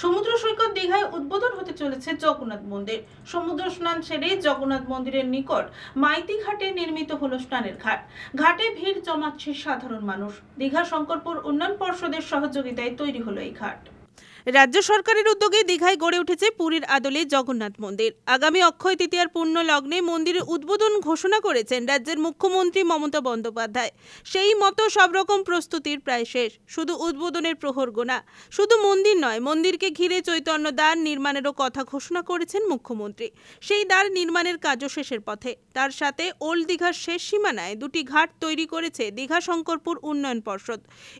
সমুদ্র সৈকত দীঘায় উদ্বোধন হতে চলেছে জগন্নাথ মন্দির। সমুদ্র স্নান সেরে জগন্নাথ মন্দিরের নিকট মাইতি ঘাটে নির্মিত হলো স্নানের ঘাট। ঘাটে ভিড় জমাচ্ছে সাধারণ মানুষ। দীঘা শঙ্করপুর উন্নয়ন পর্ষদের সহযোগিতায় তৈরি হলো এই ঘাট। রাজ্য সরকারের উদ্যোগে দীঘায় গড়ে উঠেছে পুরীর আদলে জগন্নাথ মন্দির। আগামী অক্ষয় তৃতীয়ার পূর্ণ লগ্নে মন্দিরের উদ্বোধন ঘোষণা করেছেন রাজ্যের মুখ্যমন্ত্রী মমতা বন্দ্যোপাধ্যায়। সেই মতো সব রকম প্রস্তুতির প্রায় শেষ, শুধু উদ্বোধনের প্রহর গোনা। শুধু মন্দির নয়, মন্দিরকে ঘিরে চৈতন্য দ্বার নির্মাণেরও কথা ঘোষণা করেছেন মুখ্যমন্ত্রী। সেই দ্বার নির্মাণের কাজও শেষের পথে। তার সাথে ওল্ড দীঘার শেষ সীমানায় দুটি ঘাট তৈরি করেছে দীঘা শঙ্করপুর উন্নয়ন পর্ষদ।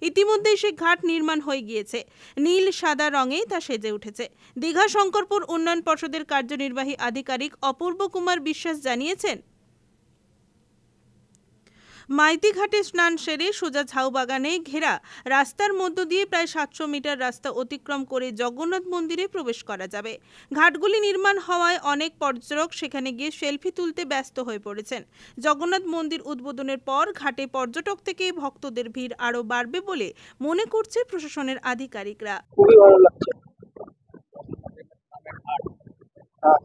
ইতিমধ্যেই সে ঘাট নির্মাণ হয়ে গিয়েছে। নীল সাদা রঙে তা সেজে উঠেছে। দীঘা শঙ্করপুর উন্নয়ন পর্ষদের কার্যনির্বাহী আধিকারিক অপূর্ব কুমার বিশ্বাস জানিয়েছেন, মাইতি ঘাটে স্নান সেরে সোজা ঝাউবাগানে ঘেরা রাস্তার মধ্য দিয়ে প্রায় 700 মিটার রাস্তা অতিক্রম করে জগন্নাথ মন্দিরে প্রবেশ করা যাবে। ঘাটগুলি নির্মাণ হওয়ায় অনেক পর্যটক সেখানে গিয়ে সেলফি তুলতে ব্যস্ত হয়ে পড়েছেন। জগন্নাথ মন্দির উদ্বোধনের পর ঘাটে পর্যটক থেকে ভক্তদের ভিড় আরও বাড়বে বলে মনে করছে প্রশাসনের আধিকারিকরা। খুবই ভালো লাগছে। হ্যাঁ,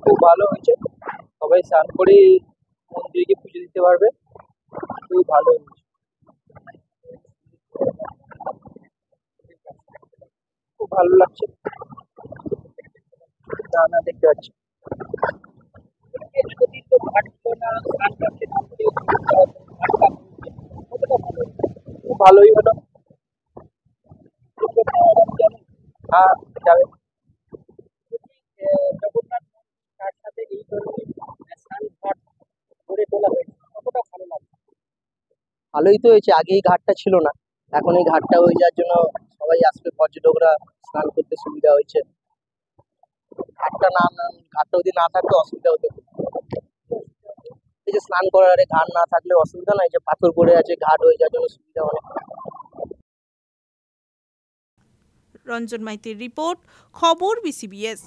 খুব ভালো হয়েছে। সবাই স্নান করে মন্দিরে পুজো দিতে পারবে। খুব ভালো হয়েছে। খুব ভালো লাগছে। না দেখতে পাচ্ছি। খুব ভালোই হলো। হ্যাঁ, যাবে। জগন্নাথ তার সাথে এই ধরনের স্নান ঘাট গড়ে তোলা হয়েছে, কতটা ভালো লাগছে। ভালোই তো হয়েছে, আগে এই ঘাটটা ছিল না, এখন এই ঘাটটা হয়ে যাওয়ার জন্য সবাই আসবে, পর্যটকরা স্নান করতে সুবিধা হয়েছে। ঘাটটা যদি না থাকলে অসুবিধা হতো। এই যে স্নান করার আগে ঘাট না থাকলে অসুবিধা নাই, যে পাথর পড়ে আছে, ঘাট হয়ে যাওয়ার জন্য সুবিধা অনেক। রঞ্জন মাইতির রিপোর্ট, খবর বিসিবিএস।